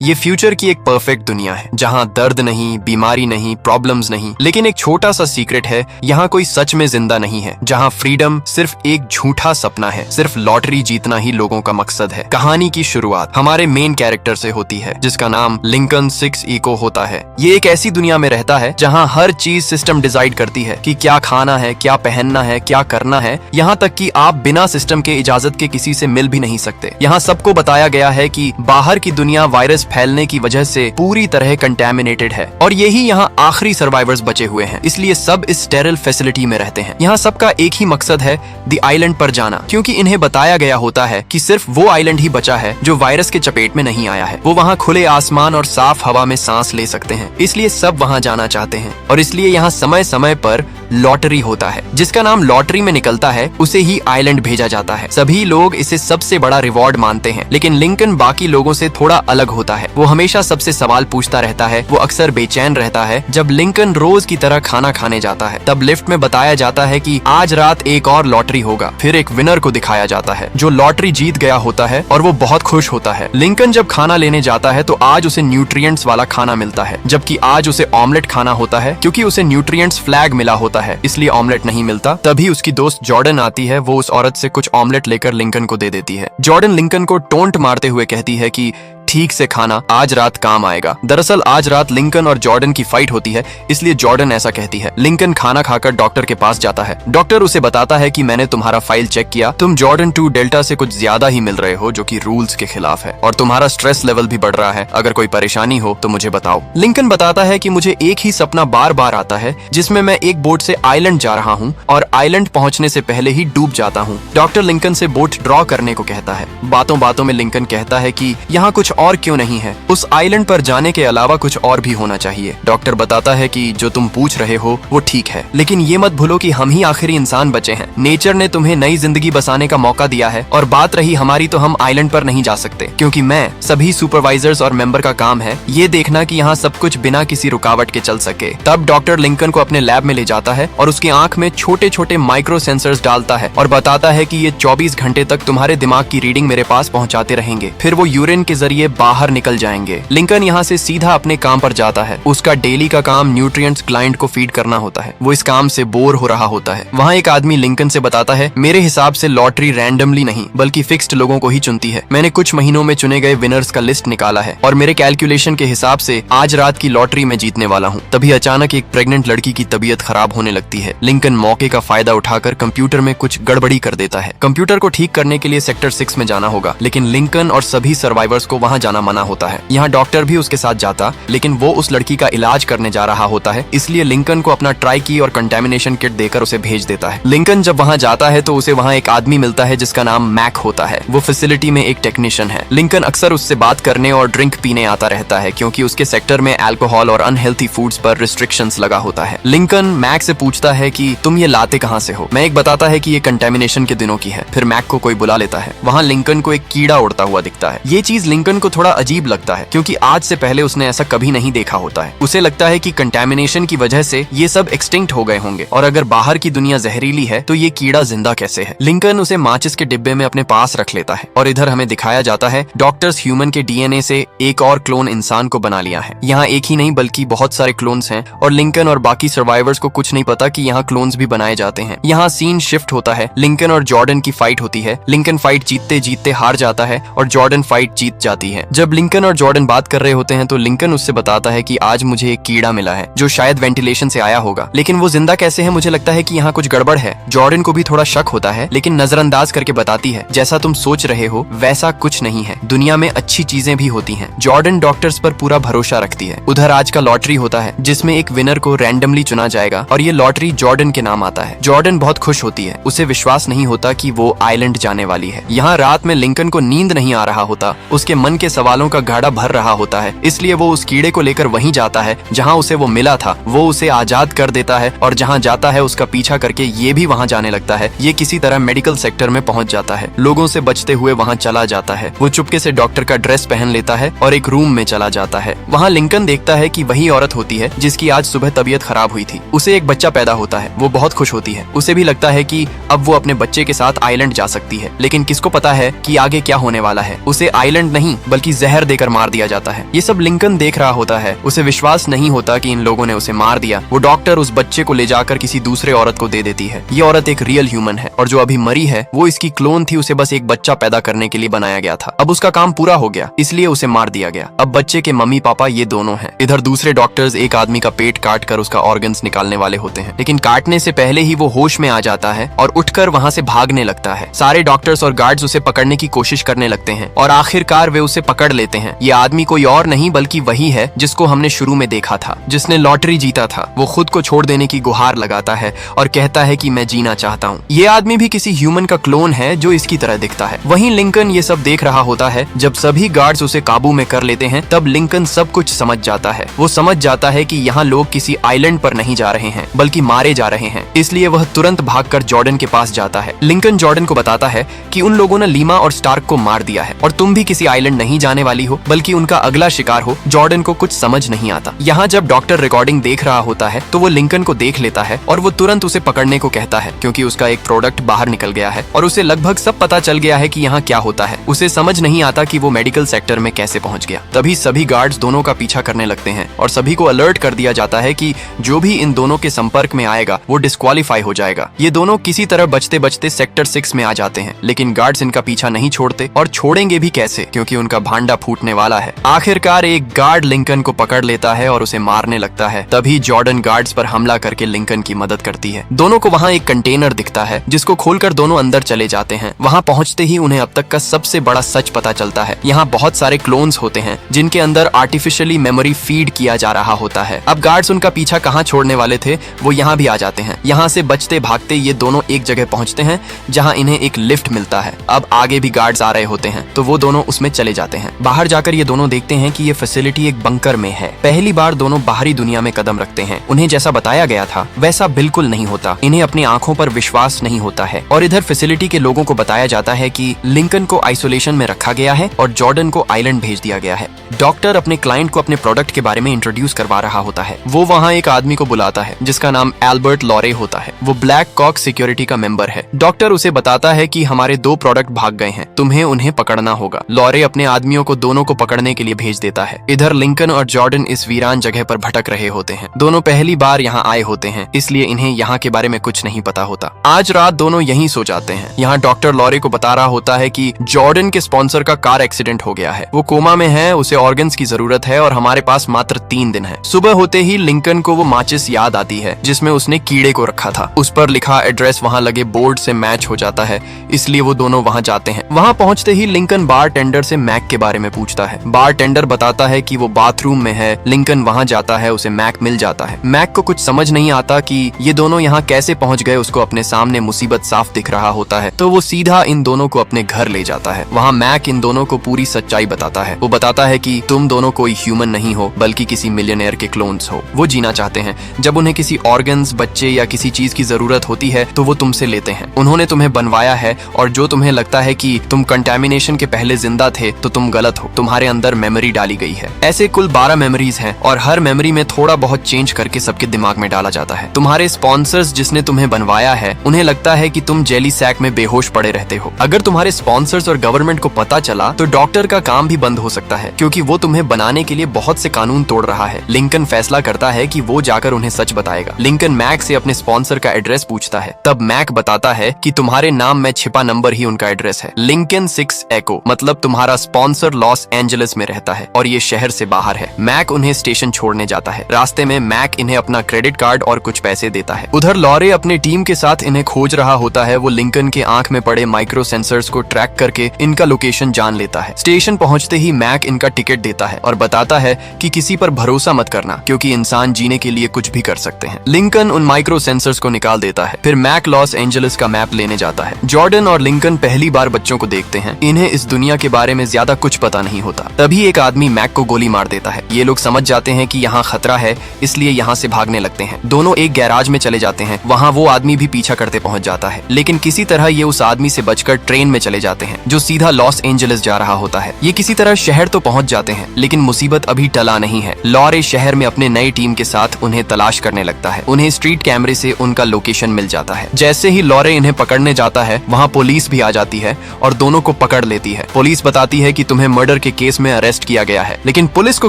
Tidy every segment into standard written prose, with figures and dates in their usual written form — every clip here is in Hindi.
ये फ्यूचर की एक परफेक्ट दुनिया है जहाँ दर्द नहीं, बीमारी नहीं, प्रॉब्लम्स नहीं, लेकिन एक छोटा सा सीक्रेट है, यहाँ कोई सच में जिंदा नहीं है, जहाँ फ्रीडम सिर्फ एक झूठा सपना है, सिर्फ लॉटरी जीतना ही लोगों का मकसद है। कहानी की शुरुआत हमारे मेन कैरेक्टर से होती है जिसका नाम लिंकन 6 इको होता है। ये एक ऐसी दुनिया में रहता है जहाँ हर चीज सिस्टम डिसाइड करती है कि क्या खाना है, क्या पहनना है, क्या करना है, यहाँ तक कि आप बिना सिस्टम के इजाजत के किसी से मिल भी नहीं सकते। यहाँ सबको बताया गया है कि बाहर की दुनिया वायरस फैलने की वजह से पूरी तरह कंटेमिनेटेड है और यही यहाँ आखिरी सर्वाइवर्स बचे हुए हैं, इसलिए सब इस स्टेरिल फैसिलिटी में रहते हैं। यहाँ सबका एक ही मकसद है, द आइलैंड पर जाना, क्योंकि इन्हें बताया गया होता है कि सिर्फ वो आइलैंड ही बचा है जो वायरस के चपेट में नहीं आया है। वो वहाँ खुले आसमान और साफ हवा में सांस ले सकते हैं, इसलिए सब वहाँ जाना चाहते हैं और इसलिए यहाँ समय समय पर लॉटरी होता है। जिसका नाम लॉटरी में निकलता है उसे ही आइलैंड भेजा जाता है। सभी लोग इसे सबसे बड़ा रिवॉर्ड मानते हैं, लेकिन लिंकन बाकी लोगों से थोड़ा अलग होता है। वो हमेशा सबसे सवाल पूछता रहता है, वो अक्सर बेचैन रहता है। जब लिंकन रोज की तरह खाना खाने जाता है तब लिफ्ट में बताया जाता है कि आज रात एक और लॉटरी होगा। फिर एक विनर को दिखाया जाता है जो लॉटरी जीत गया होता है और वो बहुत खुश होता है। लिंकन जब खाना लेने जाता है तो आज उसे न्यूट्रिएंट्स वाला खाना मिलता है, जबकि आज उसे ऑमलेट खाना होता है क्योंकि उसे न्यूट्रिएंट्स फ्लैग मिला होता है, इसलिए ऑमलेट नहीं मिलता। तभी उसकी दोस्त जॉर्डन आती है, वो उस औरत से कुछ ऑमलेट लेकर लिंकन को दे देती है। जॉर्डन लिंकन को टोंट मारते हुए कहती है कि ठीक से खाना आज रात काम आएगा। दरअसल आज रात लिंकन और जॉर्डन की फाइट होती है, इसलिए जॉर्डन ऐसा कहती है। लिंकन खाना खाकर डॉक्टर के पास जाता है। डॉक्टर उसे बताता है कि मैंने तुम्हारा फाइल चेक किया, तुम जॉर्डन 2 डेल्टा से कुछ ज्यादा ही मिल रहे हो, जो कि रूल्स के खिलाफ है, और तुम्हारा स्ट्रेस लेवल भी बढ़ रहा है। अगर कोई परेशानी हो तो मुझे बताओ। लिंकन बताता है कि मुझे एक ही सपना बार बार आता है, जिसमें मैं एक बोट से आइलैंड जा रहा हूँ और आइलैंड पहुंचने से पहले ही डूब जाता हूँ। डॉक्टर लिंकन से बोट ड्रॉ करने को कहता है। बातों बातों में लिंकन कहता है कि यहाँ कुछ और क्यों नहीं है, उस आइलैंड पर जाने के अलावा कुछ और भी होना चाहिए। डॉक्टर बताता है कि जो तुम पूछ रहे हो वो ठीक है, लेकिन ये मत भूलो कि हम ही आखिरी इंसान बचे हैं। नेचर ने तुम्हें नई जिंदगी बसाने का मौका दिया है, और बात रही हमारी तो हम आइलैंड पर नहीं जा सकते, क्योंकि मैं सभी सुपरवाइजर्स और मेंबर का काम है ये देखना कि यहाँ सब कुछ बिना किसी रुकावट के चल सके। तब डॉक्टर लिंकन को अपने लैब में ले जाता है और उसकी आंख में छोटे छोटे माइक्रो सेंसर्स डालता है और बताता है कि ये 24 घंटे तक तुम्हारे दिमाग की रीडिंग मेरे पास पहुंचाते रहेंगे, फिर वो यूरिन के जरिए बाहर निकल जाएंगे। लिंकन यहाँ से सीधा अपने काम पर जाता है। उसका डेली का काम न्यूट्रिएंट्स क्लाइंट को फीड करना होता है। वो इस काम से बोर हो रहा होता है। वहाँ एक आदमी लिंकन से बताता है, मेरे हिसाब से लॉटरी रैंडमली नहीं बल्कि फिक्स्ड लोगों को ही चुनती है। मैंने कुछ महीनों में चुने गए विनर्स का लिस्ट निकाला है और मेरे कैलकुलेशन के हिसाब से आज रात की लॉटरी में जीतने वाला हूँ। तभी अचानक एक प्रेग्नेंट लड़की की तबीयत खराब होने लगती है। लिंकन मौके का फायदा उठाकर कंप्यूटर में कुछ गड़बड़ी कर देता है। कंप्यूटर को ठीक करने के लिए सेक्टर 6 में जाना होगा, लेकिन लिंकन और सभी सर्वाइवर्स को वहाँ जाना मना होता है। यहाँ डॉक्टर भी उसके साथ जाता, लेकिन वो उस लड़की का इलाज करने जा रहा होता है, इसलिए लिंकन को अपना ट्राई की और कंटेमिनेशन किट देकर उसे भेज देता है। लिंकन जब वहाँ जाता है तो उसे वहाँ एक आदमी मिलता है जिसका नाम मैक होता है। वो फैसिलिटी में एक टेक्नीशियन है। लिंकन अक्सर उससे बात करने और ड्रिंक पीने आता रहता है, क्योंकि उसके सेक्टर में अल्कोहल और अनहेल्थी फूड्स पर रिस्ट्रिक्शंस लगा होता है। लिंकन मैक से पूछता है कि तुम ये लाते कहाँ से हो। मैक बताता है कि ये कंटेमिनेशन के दिनों की है। फिर मैक को कोई बुला लेता है। वहाँ लिंकन को एक कीड़ा उड़ता हुआ दिखता है। ये चीज लिंकन को थोड़ा अजीब लगता है, क्योंकि आज से पहले उसने ऐसा कभी नहीं देखा होता है। उसे लगता है कि कंटेमिनेशन की वजह से ये सब एक्सटिंक्ट हो गए होंगे, और अगर बाहर की दुनिया जहरीली है तो ये कीड़ा जिंदा कैसे है। लिंकन उसे माचिस के डिब्बे में अपने पास रख लेता है और इधर हमें दिखाया जाता है डॉक्टर्स ह्यूमन के डीएनए से एक और क्लोन इंसान को बना लिया है। यहाँ एक ही नहीं बल्कि बहुत सारे क्लोन्स हैं और लिंकन और बाकी सर्वाइवर्स को कुछ नहीं पता कि यहाँ क्लोन्स भी बनाए जाते हैं। यहाँ सीन शिफ्ट होता है। लिंकन और जॉर्डन की फाइट होती है। लिंकन फाइट जीतते जीतते हार जाता है और जॉर्डन फाइट जीत जाती है। जब लिंकन और जॉर्डन बात कर रहे होते हैं तो लिंकन उससे बताता है कि आज मुझे एक कीड़ा मिला है जो शायद वेंटिलेशन से आया होगा, लेकिन वो जिंदा कैसे है, मुझे लगता है कि यहाँ कुछ गड़बड़ है। जॉर्डन को भी थोड़ा शक होता है, लेकिन नजरअंदाज करके बताती है, जैसा तुम सोच रहे हो वैसा कुछ नहीं है, दुनिया में अच्छी चीजें भी होती हैं। जॉर्डन डॉक्टर्स पर पूरा भरोसा रखती है। उधर आज का लॉटरी होता है जिसमें एक विनर को रैंडमली चुना जाएगा और ये लॉटरी जॉर्डन के नाम आता है। जॉर्डन बहुत खुश होती है। उसे विश्वास नहीं होता कि वो आइलैंड जाने वाली है। यहाँ रात में लिंकन को नींद नहीं आ रहा होता। उसके मन के सवालों का घड़ा भर रहा होता है, इसलिए वो उस कीड़े को लेकर वहीं जाता है जहां उसे वो मिला था। वो उसे आजाद कर देता है और जहां जाता है उसका पीछा करके ये भी वहां जाने लगता है। ये किसी तरह मेडिकल सेक्टर में पहुंच जाता है। लोगों से बचते हुए वहां चला जाता है। वो चुपके से डॉक्टर का ड्रेस पहन लेता है और एक रूम में चला जाता है। वहां लिंकन देखता है कि वही औरत होती है जिसकी आज सुबह तबीयत खराब हुई थी। उसे एक बच्चा पैदा होता है। वो बहुत खुश होती है। उसे भी लगता है कि अब वो अपने बच्चे के साथ आइलैंड जा सकती है, लेकिन किसको पता है कि आगे क्या होने वाला है। उसे आइलैंड नहीं बल्कि जहर देकर मार दिया जाता है। ये सब लिंकन देख रहा होता है। उसे विश्वास नहीं होता कि इन लोगों ने उसे मार दिया। वो डॉक्टर उस बच्चे को ले जाकर किसी दूसरे औरत को दे देती है। ये औरत एक रियल ह्यूमन है और जो अभी मरी है वो इसकी क्लोन थी। उसे बस एक बच्चा पैदा करने के लिए बनाया गया था। अब उसका काम पूरा हो गया, इसलिए उसे मार दिया गया। अब बच्चे के मम्मी पापा ये दोनों हैं। इधर दूसरे डॉक्टर्स एक आदमी का पेट काट कर उसका ऑर्गन्स निकालने वाले होते हैं, लेकिन काटने से पहले ही वो होश में आ जाता है और उठकर वहां से भागने लगता है। सारे डॉक्टर्स और गार्ड्स उसे पकड़ने की कोशिश करने लगते हैं और आखिरकार वे उसे पकड़ लेते हैं। ये आदमी कोई और नहीं बल्कि वही है जिसको हमने शुरू में देखा था, जिसने लॉटरी जीता था। वो खुद को छोड़ देने की गुहार लगाता है और कहता है कि मैं जीना चाहता हूँ। ये आदमी भी किसी ह्यूमन का क्लोन है जो इसकी तरह दिखता है। वहीं लिंकन ये सब देख रहा होता है। जब सभी गार्ड्स उसे काबू में कर लेते हैं तब लिंकन सब कुछ समझ जाता है। वो समझ जाता है कि यहाँ लोग किसी आइलैंड पर नहीं जा रहे हैं बल्कि मारे जा रहे हैं। इसलिए वह तुरंत भागकर जॉर्डन के पास जाता है। लिंकन जॉर्डन को बताता है कि उन लोगों ने लीमा और स्टार्क को मार दिया है और तुम भी किसी आइलैंड नहीं जाने वाली हो बल्कि उनका अगला शिकार हो। जॉर्डन को कुछ समझ नहीं आता। यहाँ जब डॉक्टर रिकॉर्डिंग देख रहा होता है तो वो लिंकन को देख लेता है और वो तुरंत उसे पकड़ने को कहता है, क्योंकि उसका एक प्रोडक्ट बाहर निकल गया है और उसे लगभग सब पता चल गया है कि यहाँ क्या होता है। उसे समझ नहीं आता कि वो मेडिकल सेक्टर में कैसे पहुंच गया। तभी सभी गार्ड्स दोनों का पीछा करने लगते हैं और सभी को अलर्ट कर दिया जाता है कि जो भी इन दोनों के संपर्क में आएगा वो डिस्क्वालीफाई हो जाएगा। ये दोनों किसी तरह बचते बचते सेक्टर 6 में आ जाते हैं, लेकिन गार्ड्स इनका पीछा नहीं छोड़ते और छोड़ेंगे भी कैसे, क्योंकि उनका भांडा फूटने वाला है। आखिरकार एक गार्ड लिंकन को पकड़ लेता है और उसे मारने लगता है। तभी जॉर्डन गार्ड्स पर हमला करके लिंकन की मदद करती है। दोनों को वहाँ एक कंटेनर दिखता है जिसको खोलकर दोनों अंदर चले जाते हैं। वहाँ पहुँचते ही उन्हें अब तक का सबसे बड़ा सच पता चलता है। यहाँ बहुत सारे क्लोन्स होते हैं जिनके अंदर आर्टिफिशियली मेमोरी फीड किया जा रहा होता है। अब गार्ड्स उनका पीछा कहाँ छोड़ने वाले थे वो यहाँ भी आ जाते हैं। यहाँ से बचते भागते ये दोनों एक जगह पहुँचते हैं जहाँ इन्हें एक लिफ्ट मिलता है। अब आगे भी गार्ड्स आ रहे होते हैं तो वो दोनों उसमें चले जाते हैं। बाहर जाकर ये दोनों देखते हैं कि ये फैसिलिटी एक बंकर में है। पहली बार दोनों बाहरी दुनिया में कदम रखते हैं। उन्हें जैसा बताया गया था वैसा बिल्कुल नहीं होता। इन्हें अपनी आंखों पर विश्वास नहीं होता है। और इधर फैसिलिटी के लोगों को बताया जाता है कि लिंकन को आइसोलेशन में रखा गया है और जॉर्डन को आइलैंड भेज दिया गया है। डॉक्टर अपने क्लाइंट को अपने प्रोडक्ट के बारे में इंट्रोड्यूस करवा रहा होता है। वो वहाँ एक आदमी को बुलाता है जिसका नाम एल्बर्ट लॉरे होता है। वो ब्लैक कॉक सिक्योरिटी का मेंबर है। डॉक्टर उसे बताता है कि हमारे 2 प्रोडक्ट भाग गए हैं, तुम्हें उन्हें पकड़ना होगा। लॉरे अपने आदमियों को दोनों को पकड़ने के लिए भेज देता है। इधर लिंकन और जॉर्डन इस वीरान जगह पर भटक रहे होते हैं। दोनों पहली बार यहाँ आए होते हैं, इसलिए इन्हें यहाँ के बारे में कुछ नहीं पता होता। आज रात दोनों यहीं सो जाते हैं। यहाँ डॉक्टर लॉरे को बता रहा होता है कि जॉर्डन के स्पॉन्सर का कार एक्सीडेंट हो गया है। वो कोमा में है, उसे ऑर्गन्स की जरूरत है और हमारे पास मात्र 3 दिन है। सुबह होते ही लिंकन को वो माचिस याद आती है जिसमें उसने कीड़े को रखा था। उस पर लिखा एड्रेस वहाँ लगे बोर्ड से मैच हो जाता है, इसलिए वो दोनों वहाँ जाते हैं। वहाँ पहुँचते ही लिंकन बार टेंडर से मैक के बारे में पूछता है। बार टेंडर बताता है कि वो बाथरूम में है। लिंकन वहाँ जाता है, उसे मैक मिल जाता है। मैक को कुछ समझ नहीं आता कि ये दोनों यहाँ कैसे पहुँच गए। उसको अपने सामने मुसीबत साफ दिख रहा होता है तो वो सीधा इन दोनों को अपने घर ले जाता है। वहाँ मैक इन दोनों को पूरी सच्चाई बताता है। वो बताता है कि तुम दोनों कोई ह्यूमन नहीं हो बल्कि किसी मिलियनेयर के क्लोन्स हो। वो जीना चाहते हैं। जब उन्हें किसी ऑर्गन्स, बच्चे या किसी चीज की जरूरत होती है तो वो तुमसे लेते हैं। उन्होंने तुम्हें बनवाया है और जो तुम्हें लगता है कि तुम कंटेमिनेशन के पहले जिंदा थे तो तुम गलत हो। तुम्हारे अंदर मेमोरी डाली गई है। ऐसे कुल 12 मेमोरीज हैं और हर मेमोरी में थोड़ा बहुत चेंज करके सबके दिमाग में डाला जाता है। तुम्हारे स्पॉन्सर्स जिसने तुम्हें बनवाया है उन्हें लगता है कि तुम जेली सैक में बेहोश पड़े रहते हो। अगर तुम्हारे स्पॉन्सर्स और गवर्नमेंट को पता चला तो डॉक्टर का काम भी बंद हो सकता है, क्योंकि वो तुम्हें बनाने के लिए बहुत से कानून तोड़ रहा है। लिंकन फैसला करता है कि वो जाकर उन्हें सच बताएगा। लिंकन मैक से अपने स्पॉन्सर का एड्रेस पूछता है। तब मैक बताता है कि तुम्हारे नाम में छिपा नंबर ही उनका एड्रेस है, लिंकन 6 एको। मतलब तुम्हारा स्पॉन्सर लॉस एंजलिस में रहता है और ये शहर से बाहर है। मैक उन्हें स्टेशन छोड़ने जाता है। रास्ते में मैक इन्हें अपना क्रेडिट कार्ड और कुछ पैसे देता है। उधर लॉरे अपने टीम के साथ इन्हें खोज रहा होता है। वो लिंकन के आंख में पड़े माइक्रो सेंसर्स को ट्रैक करके इनका लोकेशन जान लेता है। स्टेशन पहुंचते ही मैक इनका टिकट देता है और बताता है कि किसी पर भरोसा मत करना, क्योंकि इंसान जीने के लिए कुछ भी कर सकते हैं। लिंकन उन माइक्रो सेंसर्स को निकाल देता है। फिर मैक लॉस एंजलिस का मैप लेने जाता है। जॉर्डन और लिंकन पहली बार बच्चों को देखते हैं। इन्हें इस दुनिया के बारे में ज्यादा कुछ पता नहीं होता। तभी एक आदमी मैक को गोली मार देता है। ये लोग समझ जाते हैं कि यहाँ खतरा है, इसलिए यहाँ से भागने लगते हैं। दोनों एक गैराज में चले जाते हैं। वहाँ वो आदमी भी पीछा करते पहुंच जाता है, लेकिन किसी तरह ये उस आदमी से बचकर ट्रेन में चले जाते हैं जो सीधा लॉस एंजलिस जा रहा होता है। ये किसी तरह शहर तो पहुंच जाते हैं, लेकिन मुसीबत अभी टला नहीं है। लॉरे शहर में अपने नई टीम के साथ उन्हें तलाश करने लगता है। उन्हें स्ट्रीट कैमरे से उनका लोकेशन मिल जाता है। जैसे ही लॉरे इन्हें पकड़ने जाता है वहाँ पुलिस भी आ जाती है और दोनों को पकड़ लेती है। पुलिस बताती है कि तुम्हें मर्डर के केस में अरेस्ट किया गया है। लेकिन पुलिस को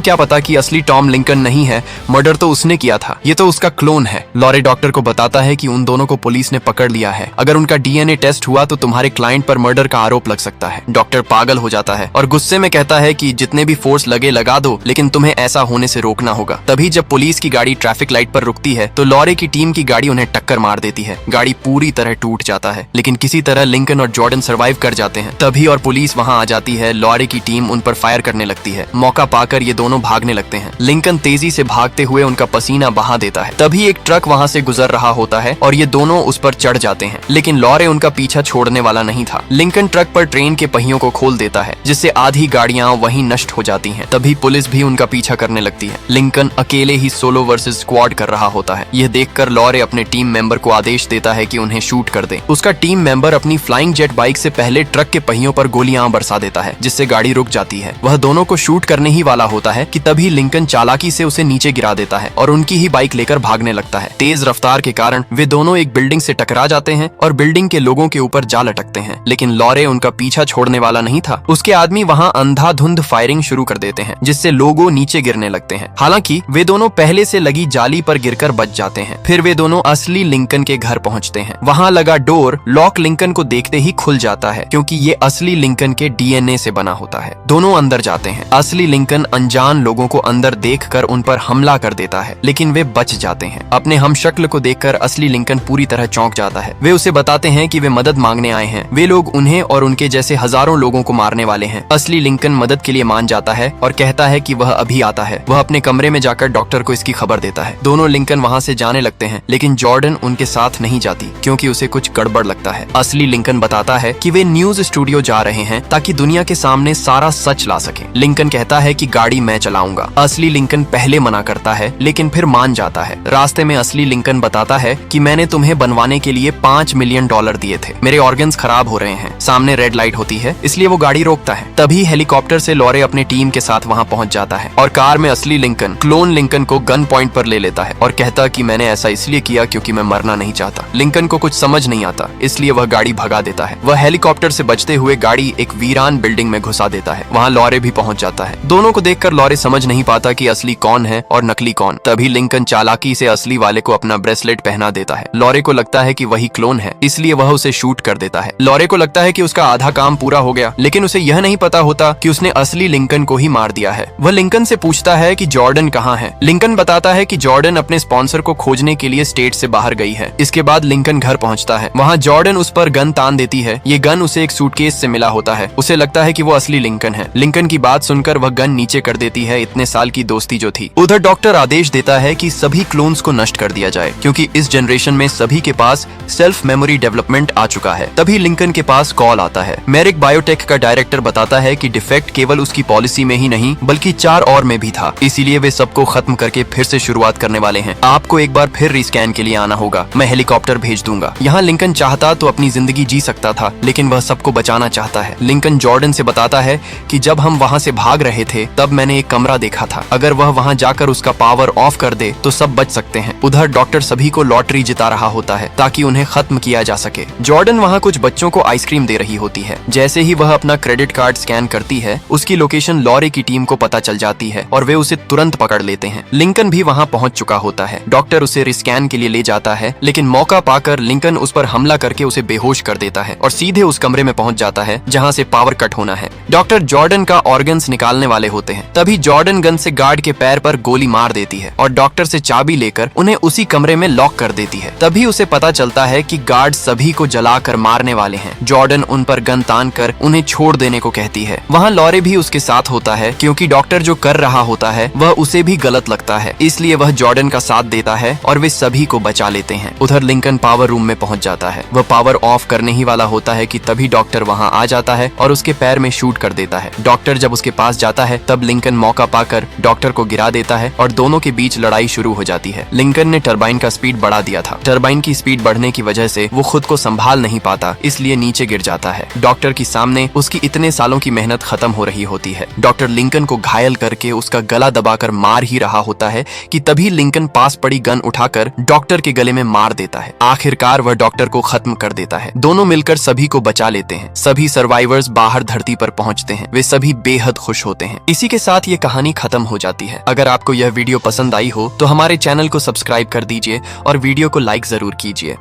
क्या पता कि असली टॉम लिंकन नहीं है, मर्डर तो उसने किया था, ये तो उसका क्लोन है। लॉरे डॉक्टर को बताता है कि उन दोनों को पुलिस ने पकड़ लिया है, अगर उनका डीएनए टेस्ट हुआ तो तुम्हारे क्लाइंट पर मर्डर का आरोप लग सकता है। डॉक्टर पागल हो जाता है और गुस्से में कहता है कि जितने भी फोर्स लगे लगा दो, लेकिन तुम्हें ऐसा होने से रोकना होगा। तभी जब पुलिस की गाड़ी ट्रैफिक लाइट पर रुकती है तो लॉरे की टीम की गाड़ी उन्हें टक्कर मार देती है। गाड़ी पूरी तरह टूट जाता है, लेकिन किसी तरह लिंकन और जॉर्डन सर्वाइव कर जाते हैं। तभी और पुलिस वहां आ जाती है। लॉरे की टीम उन पर फायर करने लगती है। मौका पाकर ये दोनों भागने लगते हैं। लिंकन तेजी से भागते हुए उनका पसीना बहा देता है। तभी एक ट्रक वहां से गुजर रहा होता है और ये दोनों उस पर चढ़ जाते हैं, लेकिन लॉरे उनका पीछा छोड़ने वाला नहीं था। लिंकन ट्रक पर ट्रेन के पहियों को खोल देता है, जिससे आधी गाड़ियां वहीं नष्ट हो जाती हैं। तभी पुलिस भी उनका पीछा करने लगती है। लिंकन अकेले ही सोलो वर्सेस स्क्वाड कर रहा होता है। यह देखकर लॉरे अपने टीम मेंबर को आदेश देता है कि उन्हें शूट कर दे। उसका टीम मेंबर अपनी फ्लाइंग जेट बाइक से पहले ट्रक के पहियों पर गोलियां बरसा देता है, जिससे गाड़ी रुक जाती है। वह दोनों को शूट करने ही वाला होता है कि तभी लिंकन चालाकी से उसे नीचे गिरा देता है और उनकी ही बाइक लेकर भागने लगता है। तेज रफ्तार के कारण वे दोनों एक बिल्डिंग से टकरा जाते हैं और बिल्डिंग के लोगों के ऊपर जा लटकते हैं, लेकिन लॉरे उनका पीछा छोड़ने वाला नहीं था। उसके आदमी वहां अंधाधुंध फायरिंग शुरू कर देते हैं, जिससे लोगों नीचे गिरने लगते हैं। हालांकि वे दोनों पहले से लगी जाली पर गिरकर बच जाते हैं। फिर वे दोनों असली लिंकन के घर पहुंचते हैं। वहां लगा डोर लॉक लिंकन को देखते ही खुल जाता है, क्योंकि ये असली लिंकन के डीएनए से बना होता है। दोनों अंदर जाते हैं। असली लिंकन अनजान लोगों को अंदर देखकर उन पर हमला कर देता है, लेकिन वे बच जाते हैं। अपने हमशक्ल को देखकर असली लिंकन पूरी तरह चौंक जाता है। वे उसे बताते हैं कि वे मदद मांगने आए हैं। वे लोग उन्हें और उनके जैसे हजारों लोगों को मारने वाले हैं। असली लिंकन मदद के लिए मान जाता है और कहता है कि वह अभी आता है। वह अपने कमरे में जाकर डॉक्टर को इसकी खबर देता है। दोनों लिंकन वहां से जाने लगते हैं, लेकिन जॉर्डन उनके साथ नहीं जाती, क्योंकि उसे कुछ गड़बड़ लगता है। असली लिंकन बताता है कि वे न्यूज स्टूडियो जा रहे हैं ताकि दुनिया के सामने सारा सच ला सके। लिंकन कहता है कि गाड़ी मैं चलाऊंगा। असली लिंकन पहले मना करता है, लेकिन फिर मान जाता है। रास्ते में असली लिंकन बताता है कि मैंने तुम्हें बनवाने के लिए $5 मिलियन दिए थे। मेरे ऑर्गन्स खराब हो रहे हैं। सामने रेड लाइट होती है, इसलिए वो गाड़ी रोकता है। तभी हेलीकॉप्टर से लॉरे अपनी टीम के साथ वहां पहुंच जाता है और कार में असली लिंकन क्लोन लिंकन को गन पॉइंट पर ले लेता है और कहता कि मैंने ऐसा इसलिए किया क्योंकि मैं मरना नहीं चाहता। लिंकन को कुछ समझ नहीं आता, इसलिए वह गाड़ी भगा देता है। वह हेलीकॉप्टर से बचते हुए गाड़ी एक वीरान बिल्डिंग में घुसा देता है। वहां लॉरे भी पहुंच जाता है। दोनों को देखकर लॉरे समझ नहीं पाता कि असली कौन है और नकली कौन। तभी लिंकन चालाकी से असली वाले को अपना ब्रेसलेट पहना देता है। लॉरे को लगता है कि वही क्लोन है, इसलिए वह उसे शूट कर देता है। लॉरे को लगता है कि उसका आधा काम पूरा हो गया, लेकिन उसे यह नहीं पता होता कि उसने असली लिंकन को ही मार दिया है। वह लिंकन से पूछता है कि जॉर्डन कहाँ है। लिंकन बताता है कि जॉर्डन अपने स्पॉन्सर को खोजने के लिए स्टेट से बाहर गई है। इसके बाद लिंकन घर पहुंचता है। वहां जॉर्डन उस पर गन तान देती है। ये गन उसे एक सूटकेस से मिला होता है। उसे लगता है कि वो असली लिंकन है। लिंकन की बात सुनकर वह गन नीचे कर देती है। इतने साल की दोस्ती जो थी। उधर डॉक्टर आदेश देता है कि सभी क्लोन्स को नष्ट कर दिया जाए, क्योंकि इस जनरेशन में सभी के पास सेल्फ मेमोरी डेवलपमेंट आ चुका है। तभी लिंकन के पास कॉल आता है। मेरिक बायोटेक का डायरेक्टर बताता है कि डिफेक्ट केवल उसकी पॉलिसी में ही नहीं बल्कि 4 और में भी था, इसीलिए वे सबको खत्म करके फिर से शुरुआत करने वाले हैं। आपको एक बार फिर रिस्कैन के लिए आना होगा। मैं हेलीकॉप्टर भेज दूंगा। यहाँ लिंकन चाहता तो अपनी जिंदगी जी सकता था, लेकिन वह सबको बचाना चाहता है। लिंकन जॉर्डन से बताता है कि जब हम वहाँ से भाग रहे थे तब मैंने एक कमरा देखा था। अगर वह वहाँ जाकर उसका पावर ऑफ कर दे तो सब बच सकते हैं। उधर डॉक्टर सभी को लॉटरी जिता रहा होता है ताकि उन्हें खत्म किया जा सके। जॉर्डन वहाँ कुछ बच्चों को आइसक्रीम दे रही होती है। जैसे ही वह अपना क्रेडिट कार्ड स्कैन करती है, उसकी लोकेशन लॉरे की टीम को पता चल जाती है और वे उसे तुरंत पकड़ लेते हैं। लिंकन भी वहाँ पहुँच चुका होता है। डॉक्टर उसे रिस्कैन के लिए ले जाता है, लेकिन मौका पाकर लिंकन उस पर हमला करके उसे बेहोश कर देता है और सीधे उस कमरे में पहुँच जाता है जहाँ से पावर कट होना है। डॉक्टर जॉर्डन का ऑर्गन्स निकालने वाले होते हैं। तभी जॉर्डन गन से गार्ड के पैर पर गोली मार देती है और डॉक्टर से चाबी लेकर उन्हें उसी कमरे में लॉक कर देती है। तभी उसे पता चलता है कि गार्ड सभी को जलाकर मारने वाले हैं। जॉर्डन उन पर गन तान कर उन्हें छोड़ देने को कहती है। वहाँ लॉरे भी उसके साथ होता है, क्योंकि डॉक्टर जो कर रहा होता है वह उसे भी गलत लगता है, इसलिए वह जॉर्डन का साथ देता है और वे सभी को बचा लेते हैं। उधर लिंकन पावर रूम में पहुंच जाता है। वह पावर ऑफ करने ही वाला होता है कि तभी डॉक्टर वहां आ जाता है और उसके पैर में शूट कर देता है। डॉक्टर जब उसके पास जाता है तब लिंकन मौका पाकर डॉक्टर को गिरा देता है और दोनों के बीच लड़ाई शुरू हो जाती है। लिंकन ने टरबाइन का स्पीड बढ़ा दिया था। टरबाइन की स्पीड बढ़ने की वजह से वो खुद को संभाल नहीं पाता, इसलिए नीचे गिर जाता है। डॉक्टर के सामने उसकी इतने सालों की मेहनत खत्म हो रही होती है। डॉक्टर लिंकन को घायल करके उसका गला दबाकर मार ही रहा होता है कि तभी लिंकन पास पड़ी गन उठाकर डॉक्टर के गले में मार देता है। आखिरकार वह डॉक्टर को खत्म कर देता है। दोनों मिलकर सभी को बचा लेते हैं। सभी सर्वाइवर्स बाहर धरती पर पहुंचते हैं वे सभी बेहद खुश होते हैं। इसी के साथ ये कहानी खत्म हो जाती है। अगर आपको यह वीडियो पसंद आई हो तो हमारे चैनल को सब्सक्राइब कर दीजिए और वीडियो को लाइक जरूर कीजिए।